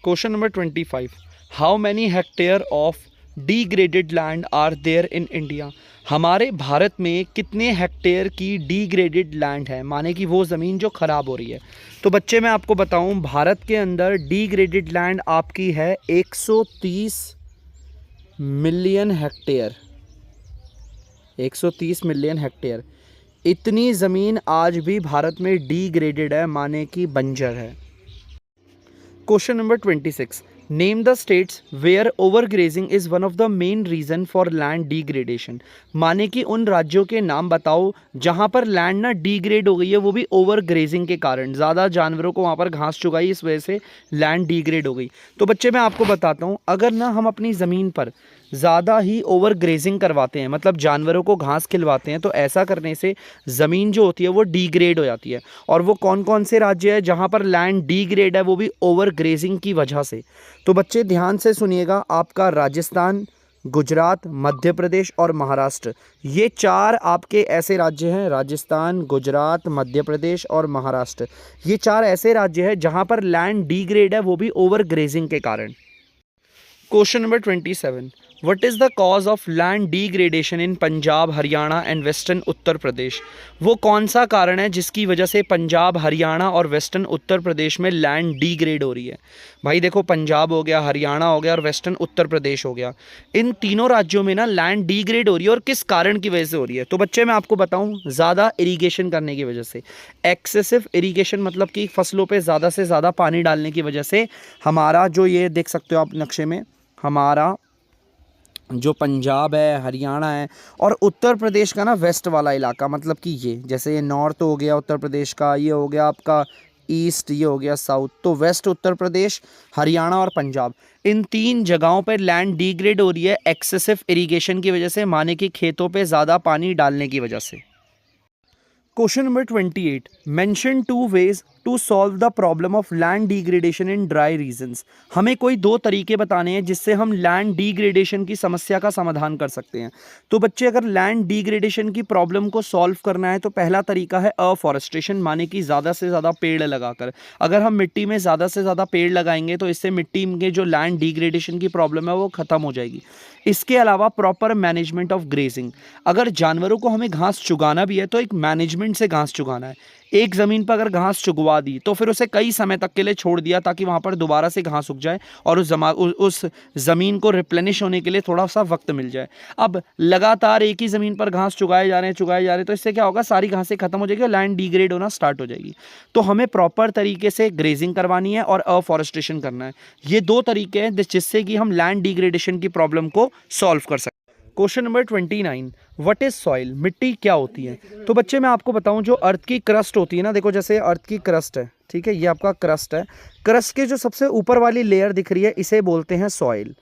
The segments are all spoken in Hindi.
Question number 25, how many hectare of degraded land are there in India. हमारे भारत में कितने हेक्टेयर की डिग्रेडेड लैंड है, माने कि वो ज़मीन जो ख़राब हो रही है। तो बच्चे मैं आपको बताऊं, भारत के अंदर डिग्रेडेड लैंड आपकी है 130 मिलियन हेक्टेयर। 130 मिलियन हेक्टेयर इतनी ज़मीन आज भी भारत में डिग्रेडेड है, माने कि बंजर है। Question number 26, name the states where overgrazing is one of the main reason for land degradation. माने कि उन राज्यों के नाम बताओ जहां पर लैंड ना डिग्रेड हो गई है, वो भी ओवर ग्रेजिंग के कारण। ज़्यादा जानवरों को वहां पर घास चुगाई, इस वजह से लैंड डिग्रेड हो गई। तो बच्चे मैं आपको बताता हूं, अगर ना हम अपनी ज़मीन पर ज़्यादा ही ओवर ग्रेजिंग करवाते हैं, मतलब जानवरों को घास खिलवाते हैं, तो ऐसा करने से ज़मीन जो होती है वो डिग्रेड हो जाती है। और वो कौन कौन से राज्य है जहाँ पर लैंड डिग्रेड है, वो भी ओवर ग्रेजिंग की वजह से। तो बच्चे ध्यान से सुनिएगा, आपका राजस्थान, गुजरात, मध्य प्रदेश और महाराष्ट्र, ये चार आपके ऐसे राज्य हैं। राजस्थान, गुजरात, मध्य प्रदेश और महाराष्ट्र, ये चार ऐसे राज्य हैं जहाँ पर लैंड डिग्रेड है, वो भी ओवर ग्रेजिंग के कारण। Question number 27, what is the cause of land degradation in Punjab, Haryana and western Uttar Pradesh. वो कौन सा कारण है जिसकी वजह से पंजाब, हरियाणा और वेस्टर्न उत्तर प्रदेश में लैंड डिग्रेड हो रही है। भाई देखो, पंजाब हो गया, हरियाणा हो गया और वेस्टर्न उत्तर प्रदेश हो गया, इन तीनों राज्यों में ना लैंड डिग्रेड हो रही है। और किस कारण की वजह से हो रही है? तो बच्चे मैं आपको बताऊं, ज़्यादा इरीगेशन करने की वजह से। एक्सेसिव इरीगेशन मतलब कि फसलों पे ज़्यादा से ज़्यादा पानी डालने की वजह से हमारा जो, ये देख सकते हो आप नक्शे में, हमारा जो पंजाब है, हरियाणा है और उत्तर प्रदेश का ना वेस्ट वाला इलाका, मतलब कि ये जैसे ये नॉर्थ हो गया उत्तर प्रदेश का, ये हो गया आपका ईस्ट, ये हो गया साउथ, तो वेस्ट उत्तर प्रदेश, हरियाणा और पंजाब, इन तीन जगहों पर लैंड डिग्रेड हो रही है एक्सेसिव इरिगेशन की वजह से, माने कि खेतों पे ज़्यादा पानी डालने की वजह से। Question number 28, mention two ways to solve the problem of land degradation in dry regions. हमें कोई दो तरीके बताने हैं जिससे हम लैंड डिग्रेडेशन की समस्या का समाधान कर सकते हैं। तो बच्चे अगर लैंड डिग्रेडेशन की प्रॉब्लम को सॉल्व करना है तो पहला तरीका है अफॉरेस्टेशन, माने कि ज़्यादा से ज़्यादा पेड़ लगाकर। अगर हम मिट्टी में ज़्यादा से ज़्यादा पेड़ लगाएंगे तो इससे मिट्टी में जो लैंड डिग्रेडेशन की प्रॉब्लम है वो ख़त्म हो जाएगी। इसके अलावा प्रॉपर मैनेजमेंट ऑफ ग्रेजिंग, अगर जानवरों को हमें घास चुगाना भी है तो एक मैनेजमेंट से घास चुगाना है। एक ज़मीन पर अगर घास चुगवा दी तो फिर उसे कई समय तक के लिए छोड़ दिया ताकि वहाँ पर दोबारा से घास उग जाए और उस ज़मीन को रिप्लेनिश होने के लिए थोड़ा सा वक्त मिल जाए। अब लगातार एक ही ज़मीन पर घास चुगाए जा रहे हैं तो इससे क्या होगा, सारी घासें खत्म हो जाएगी और लैंड डिग्रेड होना स्टार्ट हो जाएगी। तो हमें प्रॉपर तरीके से ग्रेजिंग करवानी है और अफॉरेस्टेशन करना है। ये दो तरीके हैं जिससे कि हम लैंड डिग्रेडेशन की प्रॉब्लम को सॉल्व कर सकते हैं। Question number 29, what is soil, मिट्टी क्या होती है। तो बच्चे मैं आपको बताऊं, जो अर्थ की क्रस्ट होती है ना, देखो जैसे अर्थ की क्रस्ट है, ठीक है, ये आपका क्रस्ट है। क्रस्ट के जो सबसे ऊपर वाली लेयर दिख रही है, इसे बोलते हैं सॉइल।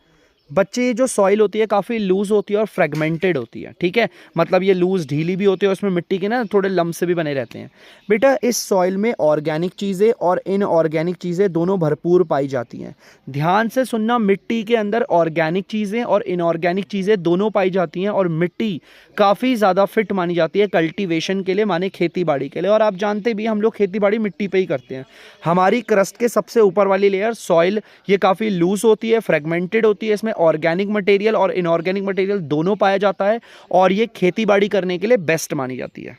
बच्चे ये जो सॉइल होती है काफ़ी लूज होती है और फ्रेगमेंटेड होती है, ठीक है, मतलब ये लूज ढीली भी होती है और उसमें मिट्टी के ना थोड़े लम्ब से भी बने रहते हैं। बेटा इस सॉइल में ऑर्गेनिक चीज़ें और इनऑर्गेनिक चीज़ें दोनों भरपूर पाई जाती हैं। ध्यान से सुनना, मिट्टी के अंदर ऑर्गेनिक चीज़ें और इनऑर्गेनिक चीज़ें दोनों पाई जाती हैं और मिट्टी काफ़ी ज़्यादा फिट मानी जाती है कल्टीवेशन के लिए, माने खेती बाड़ी के लिए। और आप जानते भी, हम लोग खेती बाड़ी मिट्टी पे ही करते हैं। हमारी क्रस्ट के सबसे ऊपर वाली लेयर सॉइल, ये काफ़ी लूज होती है, फ्रेगमेंटेड होती है, इसमें ऑर्गेनिक मटेरियल और इनऑर्गेनिक मटेरियल दोनों पाया जाता है और ये खेती बाड़ी करने के लिए बेस्ट मानी जाती है।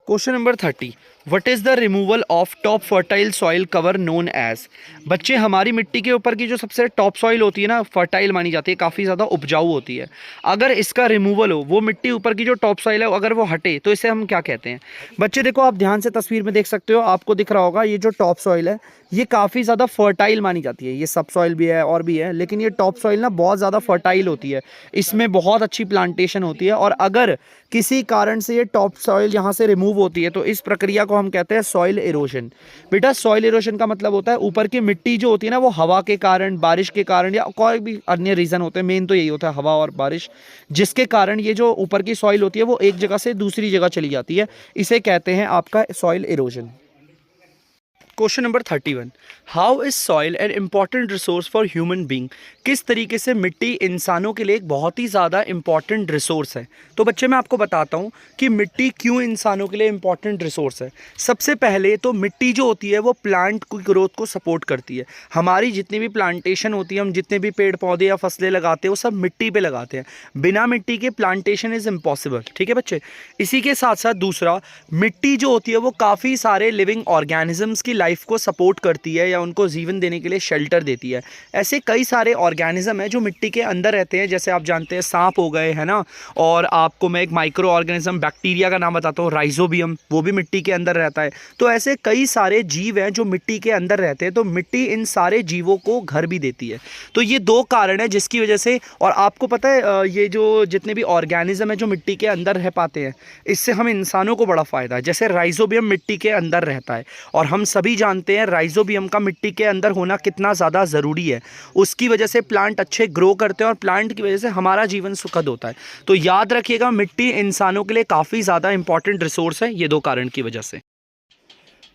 Question number 30, what is the removal of top fertile soil cover known as. बच्चे हमारी मिट्टी के ऊपर की जो सबसे टॉप सॉइल होती है ना, फर्टाइल मानी जाती है, काफ़ी ज़्यादा उपजाऊ होती है। अगर इसका रिमूवल हो, वो मिट्टी ऊपर की जो टॉप सॉइल है अगर वो हटे, तो इसे हम क्या कहते हैं। बच्चे देखो, आप ध्यान से तस्वीर में देख सकते हो, आपको दिख रहा होगा ये जो टॉप सॉइल है ये काफ़ी ज़्यादा फर्टाइल मानी जाती है। ये सब सॉइल भी है और भी है, लेकिन ये टॉप सॉइल ना बहुत ज़्यादा फर्टाइल होती है, इसमें बहुत अच्छी प्लांटेशन होती है। और अगर किसी कारण से ये टॉप सॉइल यहाँ से रिमूव होती है तो इस प्रक्रिया को हम कहते हैं सॉइल इरोजन। बेटा सॉइल इरोजन का मतलब होता है ऊपर की मिट्टी जो होती है ना, वो हवा के कारण, बारिश के कारण या कोई भी अन्य रीज़न होते हैं, मेन तो यही होता है हवा और बारिश, जिसके कारण ये जो ऊपर की सॉइल होती है वो एक जगह से दूसरी जगह चली जाती है, इसे कहते हैं आपका soil erosion. Question number 31, how is soil an important resource for human being. किस तरीके से मिट्टी इंसानों के लिए एक बहुत ही ज़्यादा इंपॉर्टेंट रिसोर्स है। तो बच्चे मैं आपको बताता हूँ कि मिट्टी क्यों इंसानों के लिए इंपॉर्टेंट रिसोर्स है। सबसे पहले तो मिट्टी जो होती है वो प्लांट की ग्रोथ को सपोर्ट करती है। हमारी जितनी भी प्लांटेशन होती है, हम जितने भी पेड़ पौधे या फसलें लगाते हैं वो सब मिट्टी पे लगाते हैं। बिना मिट्टी के प्लांटेशन इज़ इम्पॉसिबल। ठीक है बच्चे। इसी के साथ साथ दूसरा, मिट्टी जो होती है वो काफ़ी सारे लिविंग ऑर्गेनिजम्स की लाइफ को सपोर्ट करती है या उनको जीवन देने के लिए शेल्टर देती है। ऐसे कई सारे ऑर्गेनिज्म हैं जो मिट्टी के अंदर रहते हैं, जैसे आप जानते हैं सांप हो गए, है ना। और आपको मैं एक माइक्रो ऑर्गेनिज्म बैक्टीरिया का नाम बताता हूँ, राइजोबियम, वो भी मिट्टी के अंदर रहता है। तो ऐसे कई सारे जीव हैं जो मिट्टी के अंदर रहते हैं। तो मिट्टी इन सारे जीवों को घर भी देती है। तो ये दो कारण है जिसकी वजह से, और आपको पता है ये जो जितने भी ऑर्गेनिज्म है जो मिट्टी के अंदर रह पाते हैं, इससे हम इंसानों को बड़ा फ़ायदा है। जैसे राइजोबियम मिट्टी के अंदर रहता है और हम सभी जानते हैं राइजोबियम का मिट्टी के अंदर होना कितना ज़्यादा ज़रूरी है। उसकी वजह से प्लांट अच्छे ग्रो करते हैं और प्लांट की वजह से हमारा जीवन सुखद होता है। तो याद रखिएगा, मिट्टी इंसानों के लिए काफ़ी ज़्यादा इंपॉर्टेंट रिसोर्स है, ये दो कारण की वजह से।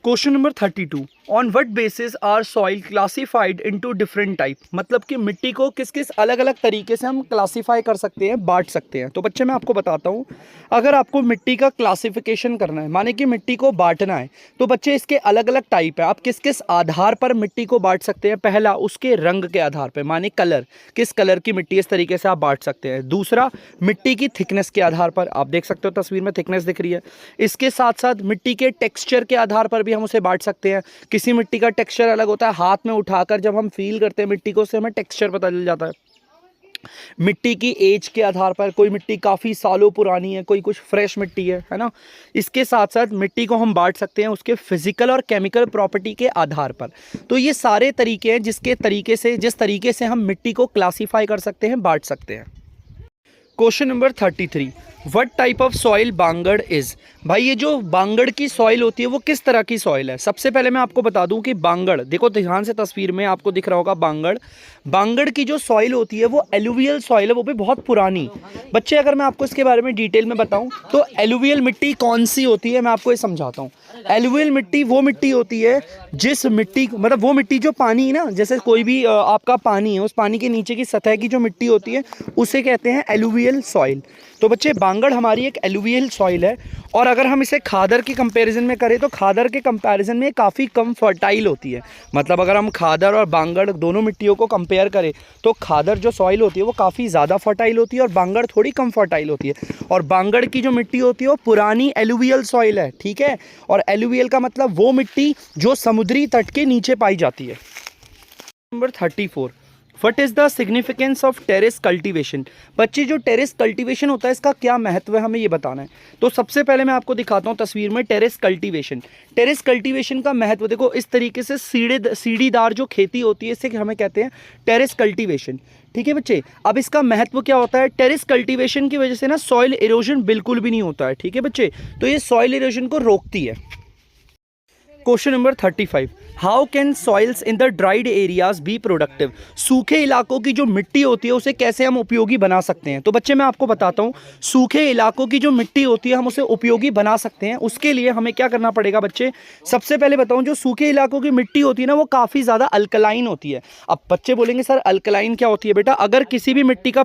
Question number 32, on what basis are soil classified into different type. मतलब कि मिट्टी को किस किस अलग अलग तरीके से हम क्लासीफाई कर सकते हैं, बांट सकते हैं। तो बच्चे मैं आपको बताता हूँ, अगर आपको मिट्टी का क्लासिफिकेशन करना है, माने कि मिट्टी को बांटना है, तो बच्चे इसके अलग अलग टाइप है। आप किस किस आधार पर मिट्टी को बांट सकते हैं। पहला, उसके रंग के आधार पर, माने कलर, किस कलर की मिट्टी, इस तरीके से आप बांट सकते हैं। दूसरा, मिट्टी की थिकनेस के आधार पर, आप देख सकते हो तस्वीर में थिकनेस दिख रही है। इसके साथ साथ मिट्टी के टेक्सचर के आधार पर भी हम उसे बांट सकते हैं। किसी मिट्टी का टेक्सचर अलग होता है, हाथ में उठाकर जब हम फील करते हैं मिट्टी को, उससे हमें टेक्सचर पता चल जाता है। मिट्टी की एज के आधार पर, कोई मिट्टी काफ़ी सालों पुरानी है, कोई कुछ फ्रेश मिट्टी है ना। इसके साथ साथ मिट्टी को हम बांट सकते हैं उसके फिजिकल और केमिकल प्रॉपर्टी के आधार पर। तो ये सारे तरीके हैं जिस तरीके से हम मिट्टी को क्लासीफाई कर सकते हैं, बांट सकते हैं। Question number 33, what type of soil bangar is. भाई ये जो बांगड़ की सॉइल होती है वो किस तरह की सॉइल है। सबसे पहले मैं आपको बता दूं कि बांगड़, देखो ध्यान से तस्वीर में आपको दिख रहा होगा बांगड़ की जो सॉइल होती है वो एलुवियल सॉइल है, वो भी बहुत पुरानी। बच्चे अगर मैं आपको इसके बारे में डिटेल में बताऊं तो एलुवियल मिट्टी कौन सी होती है, मैं आपको ये समझाता हूँ। एलुवियल मिट्टी वो मिट्टी होती है जिस मिट्टी, मतलब वो मिट्टी जो पानी है ना, जैसे कोई भी आपका पानी है, उस पानी के नीचे की सतह की जो मिट्टी होती है उसे कहते हैं एलुवियल सॉइल। तो बच्चे बांगड़ हमारी एक एलुवियल सॉइल है। और अगर हम इसे खादर की कंपैरिजन में करें तो खादर के कंपैरिजन में काफ़ी कम फर्टाइल होती है। मतलब अगर हम खादर और बांगड़ दोनों मिट्टियों को कंपेयर करें तो खादर जो सॉइल होती है वो काफ़ी ज़्यादा फर्टाइल होती है और बांगड़ थोड़ी कम फर्टाइल होती है। और बांगड़ की जो मिट्टी होती है वो पुरानी एलुवियल सॉइल है, ठीक है। और एलुवियल का मतलब वो मिट्टी जो समुद्री तट के नीचे पाई जाती है। Number 34, what is the significance of terrace cultivation. बच्चे जो टेरेस कल्टीवेशन होता है इसका क्या महत्व है, हमें ये बताना है। तो सबसे पहले मैं आपको दिखाता हूँ तस्वीर में टेरेस कल्टीवेशन। टेरेस कल्टीवेशन का महत्व देखो, इस तरीके से सीढ़ीदार जो खेती होती है इसे हमें कहते हैं टेरेस कल्टीवेशन, ठीक है बच्चे। अब इसका महत्व क्या होता है, टेरेस कल्टीवेशन की वजह से ना सॉइल इरोजन बिल्कुल भी नहीं होता है, ठीक है बच्चे। तो ये सॉइल इरोजन को रोकती है। Question number 35, how can soils in the dried areas be productive. सूखे इलाकों की जो मिट्टी होती है उसे कैसे हम उपयोगी बना सकते हैं। तो बच्चे मैं आपको बताता हूँ, सूखे इलाकों की जो मिट्टी होती है हम उसे उपयोगी बना सकते हैं। उसके लिए हमें क्या करना पड़ेगा बच्चे, सबसे पहले बताऊँ, जो सूखे इलाकों की मिट्टी होती है ना वो काफ़ी ज़्यादा अल्कलाइन होती है। अब बच्चे बोलेंगे सर अल्कलाइन क्या होती है बेटा। अगर किसी भी मिट्टी का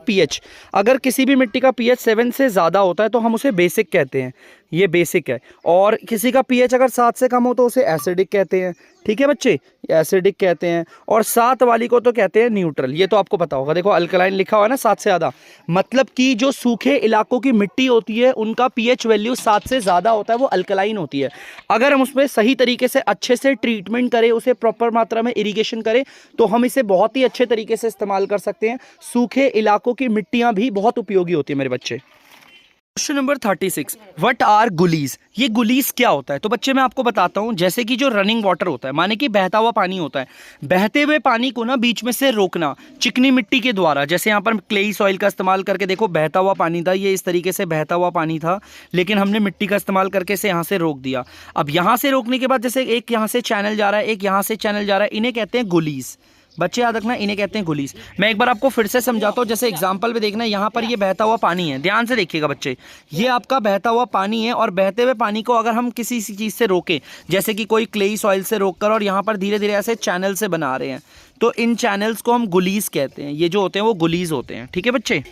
पीएच 7 से ज़्यादा होता है तो हम उसे बेसिक कहते हैं, ये बेसिक है। और किसी का पीएच अगर 7 से कम हो तो उसे एसिडिक कहते हैं, ठीक है बच्चे, एसिडिक कहते हैं। और 7 वाली को तो कहते हैं न्यूट्रल, ये तो आपको पता होगा। देखो अल्कलाइन लिखा हुआ है ना 7 से ज़्यादा, मतलब कि जो सूखे इलाकों की मिट्टी होती है उनका पीएच वैल्यू 7 से ज़्यादा होता है, वो अल्कलाइन होती है। अगर हम उसमें सही तरीके से अच्छे से ट्रीटमेंट करें, उसे प्रॉपर मात्रा में इरीगेशन करें तो हम इसे बहुत ही अच्छे तरीके से इस्तेमाल कर सकते हैं। सूखे इलाकों की मिट्टियाँ भी बहुत उपयोगी होती है मेरे बच्चे। Question number 36, what are gullies. ये गुलीज क्या होता है। तो बच्चे मैं आपको बताता हूँ, जैसे कि जो रनिंग वाटर होता है, माने कि बहता हुआ पानी होता है, बहते हुए पानी को ना बीच में से रोकना चिकनी मिट्टी के द्वारा। जैसे यहाँ पर क्लेई सॉइल का इस्तेमाल करके देखो, बहता हुआ पानी था, ये इस तरीके से बहता हुआ पानी था, लेकिन हमने मिट्टी का इस्तेमाल करके इसे यहाँ से रोक दिया। अब यहाँ से रोकने के बाद जैसे एक यहाँ से चैनल जा रहा है, एक यहाँ से चैनल जा रहा है, इन्हें कहते हैं गुलीज। बच्चे याद रखना, इन्हें कहते हैं गुलीस। मैं एक बार आपको फिर से समझाता हूँ, जैसे एग्जांपल में देखना, यहाँ पर ये बहता हुआ पानी है, ध्यान से देखिएगा बच्चे, ये आपका बहता हुआ पानी है, और बहते हुए पानी को अगर हम किसी चीज़ से रोकें, जैसे कि कोई क्लेई सॉइल से रोककर और यहाँ पर धीरे धीरे ऐसे चैनल से बना रहे हैं, तो इन चैनल्स को हम गुलीस कहते हैं। ये जो होते हैं वो गुलीस होते हैं। ठीक है बच्चे।